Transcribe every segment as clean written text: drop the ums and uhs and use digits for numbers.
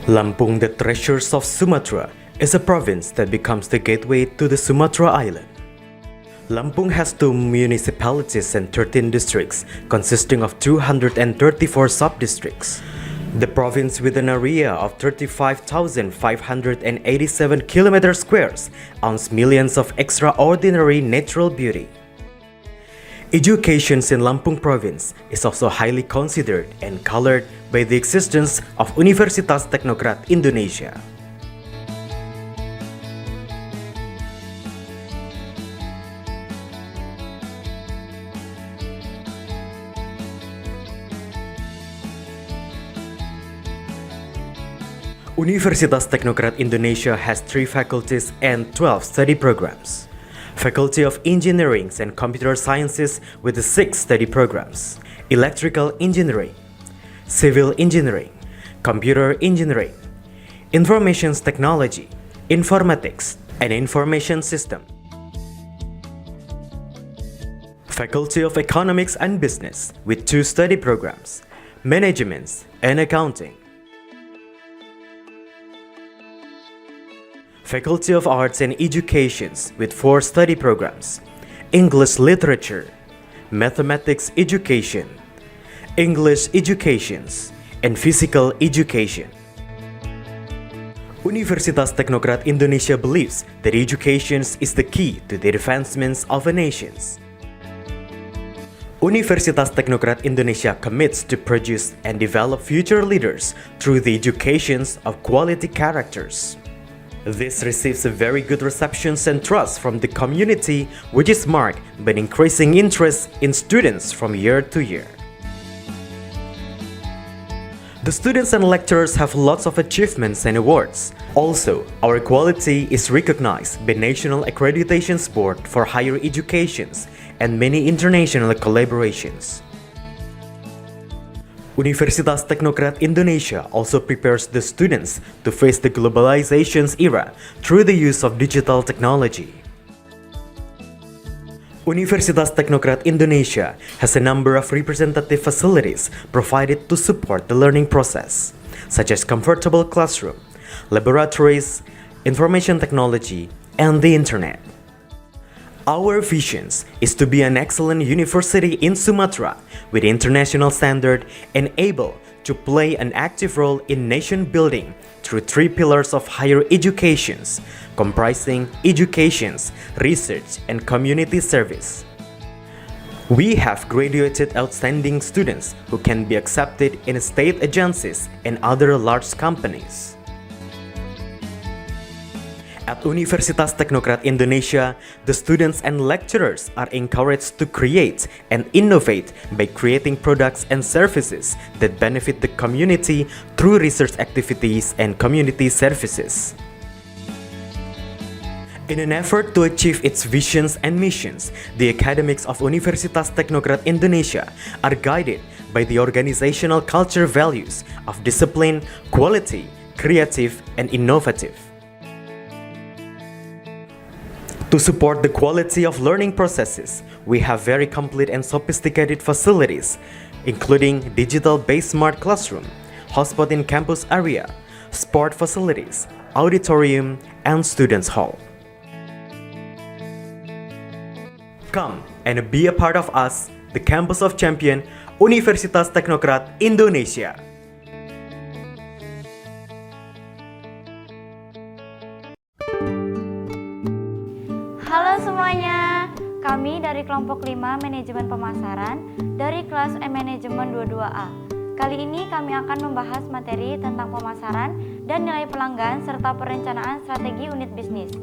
Lampung, the Treasures of Sumatra, is a province that becomes the gateway to the Sumatra Island. Lampung has 2 municipalities and 13 districts, consisting of 234 sub-districts. The province, with an area of 35,587 km squares, owns millions of extraordinary natural beauty. Education in Lampung province is also highly considered and colored by the existence of Universitas Teknokrat Indonesia. Universitas Teknokrat Indonesia has 3 faculties and 12 study programs. Faculty of Engineering and Computer Sciences with the 6 study programs: Electrical Engineering, Civil Engineering, Computer Engineering, Information Technology, Informatics, and Information System. Faculty of Economics and Business with 2 study programs: Management and Accounting. Faculty of Arts and Educations with 4 study programs: English Literature, Mathematics Education, English Educations, and Physical Education. Universitas Teknokrat Indonesia believes that education is the key to the advancements of a nation. Universitas Teknokrat Indonesia commits to produce and develop future leaders through the education of quality characters. This receives a very good reception and trust from the community, which is marked by an increasing interest in students from year to year. The students and lecturers have lots of achievements and awards. Also, our quality is recognized by National Accreditation Board for Higher Education and many international collaborations. Universitas Teknokrat Indonesia also prepares the students to face the globalization era through the use of digital technology. Universitas Teknokrat Indonesia has a number of representative facilities provided to support the learning process, such as comfortable classroom, laboratories, information technology, and the internet. Our vision is to be an excellent university in Sumatra with international standard and able to play an active role in nation building through 3 pillars of higher education, comprising education, research, and community service. We have graduated outstanding students who can be accepted in state agencies and other large companies. At Universitas Teknokrat Indonesia, the students and lecturers are encouraged to create and innovate by creating products and services that benefit the community through research activities and community services. In an effort to achieve its visions and missions, the academics of Universitas Teknokrat Indonesia are guided by the organizational culture values of discipline, quality, creative, and innovative. To support the quality of learning processes, we have very complete and sophisticated facilities, including digital-based smart classroom, hotspot in campus area, sport facilities, auditorium, and students' hall. Come and be a part of us, the Campus of Champion, Universitas Teknokrat Indonesia. Halo semuanya, kami dari kelompok 5 Manajemen Pemasaran dari kelas Manajemen 22A. Kali ini kami akan membahas materi tentang pemasaran dan nilai pelanggan serta perencanaan strategi unit bisnis.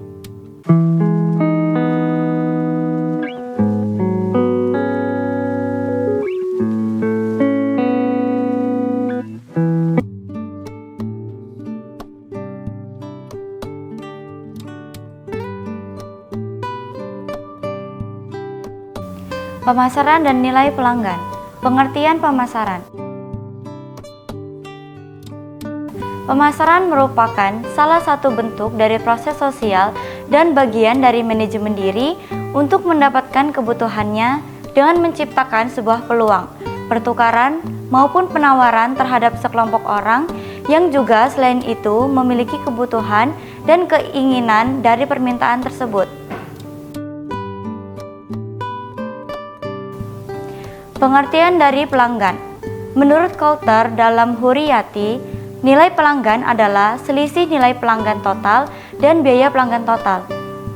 Pemasaran dan nilai pelanggan. Pengertian pemasaran. Pemasaran merupakan salah satu bentuk dari proses sosial dan bagian dari manajemen diri untuk mendapatkan kebutuhannya dengan menciptakan sebuah peluang, pertukaran maupun penawaran terhadap sekelompok orang yang juga selain itu memiliki kebutuhan dan keinginan dari permintaan tersebut. Pengertian dari pelanggan. Menurut Coulter dalam Hurriyati, nilai pelanggan adalah selisih nilai pelanggan total dan biaya pelanggan total.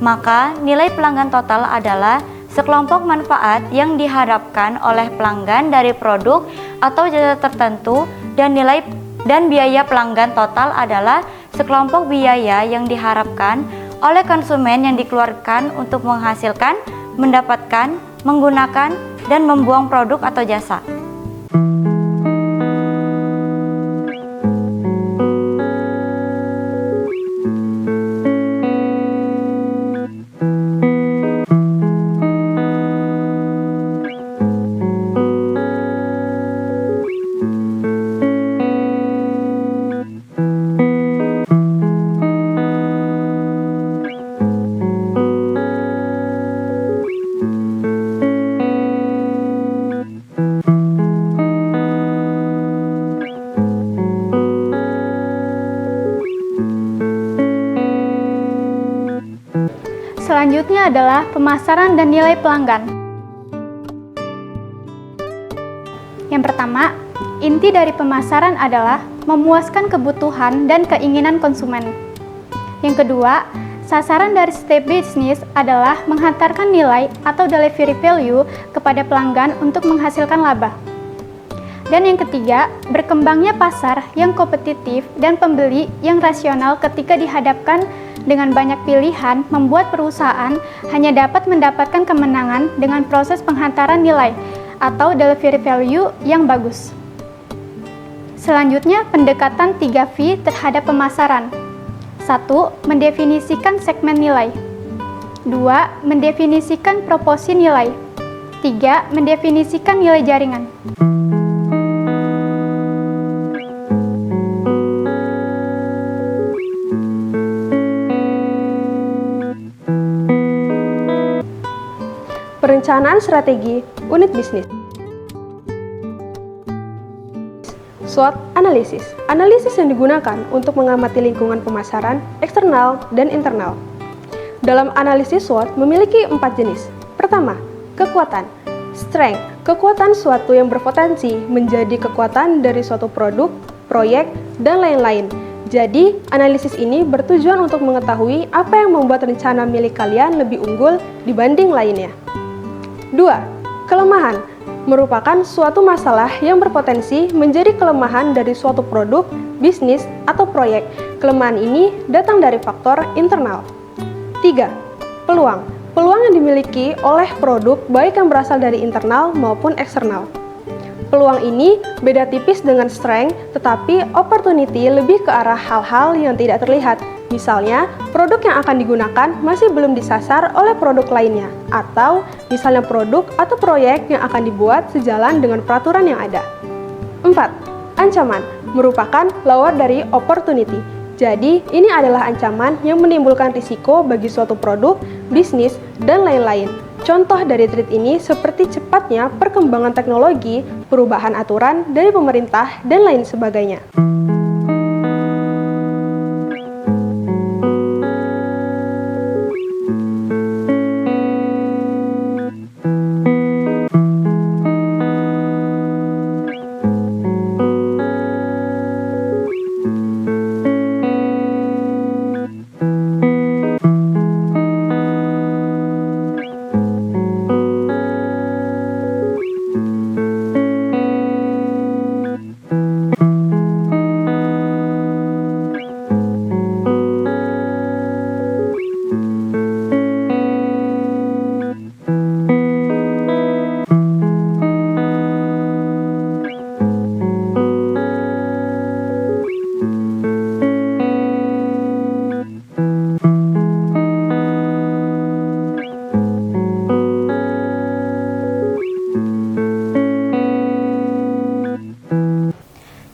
Maka, nilai pelanggan total adalah sekelompok manfaat yang diharapkan oleh pelanggan dari produk atau jasa tertentu, dan biaya pelanggan total adalah sekelompok biaya yang diharapkan oleh konsumen yang dikeluarkan untuk menghasilkan, mendapatkan, menggunakan, dan membuang produk atau jasa. Selanjutnya adalah pemasaran dan nilai pelanggan. Yang pertama, inti dari pemasaran adalah memuaskan kebutuhan dan keinginan konsumen. Yang kedua, sasaran dari setiap bisnis adalah menghantarkan nilai atau delivery value kepada pelanggan untuk menghasilkan laba. Dan yang ketiga, berkembangnya pasar yang kompetitif dan pembeli yang rasional ketika dihadapkan dengan banyak pilihan membuat perusahaan hanya dapat mendapatkan kemenangan dengan proses penghantaran nilai atau delivery value yang bagus. Selanjutnya, pendekatan 3V terhadap pemasaran. 1. Mendefinisikan segmen nilai. 2. Mendefinisikan proporsi nilai. 3. Mendefinisikan nilai jaringan. Perencanaan strategi unit bisnis. SWOT analisis. Analisis yang digunakan untuk mengamati lingkungan pemasaran, eksternal, dan internal. Dalam analisis SWOT memiliki 4 jenis. Pertama, kekuatan. Strength, kekuatan suatu yang berpotensi menjadi kekuatan dari suatu produk, proyek, dan lain-lain. Jadi, analisis ini bertujuan untuk mengetahui apa yang membuat rencana milik kalian lebih unggul dibanding lainnya. 2. Kelemahan merupakan suatu masalah yang berpotensi menjadi kelemahan dari suatu produk, bisnis, atau proyek. Kelemahan ini datang dari faktor internal. 3. Peluang. Peluang yang dimiliki oleh produk baik yang berasal dari internal maupun eksternal. Peluang ini beda tipis dengan strength, tetapi opportunity lebih ke arah hal-hal yang tidak terlihat. Misalnya, produk yang akan digunakan masih belum disasar oleh produk lainnya, atau misalnya produk atau proyek yang akan dibuat sejalan dengan peraturan yang ada. 4. Ancaman merupakan lawan dari opportunity. Jadi, ini adalah ancaman yang menimbulkan risiko bagi suatu produk, bisnis, dan lain-lain. Contoh dari threat ini seperti cepatnya perkembangan teknologi, perubahan aturan dari pemerintah, dan lain sebagainya.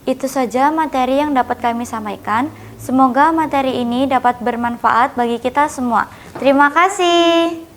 Itu saja materi yang dapat kami sampaikan. Semoga materi ini dapat bermanfaat bagi kita semua. Terima kasih.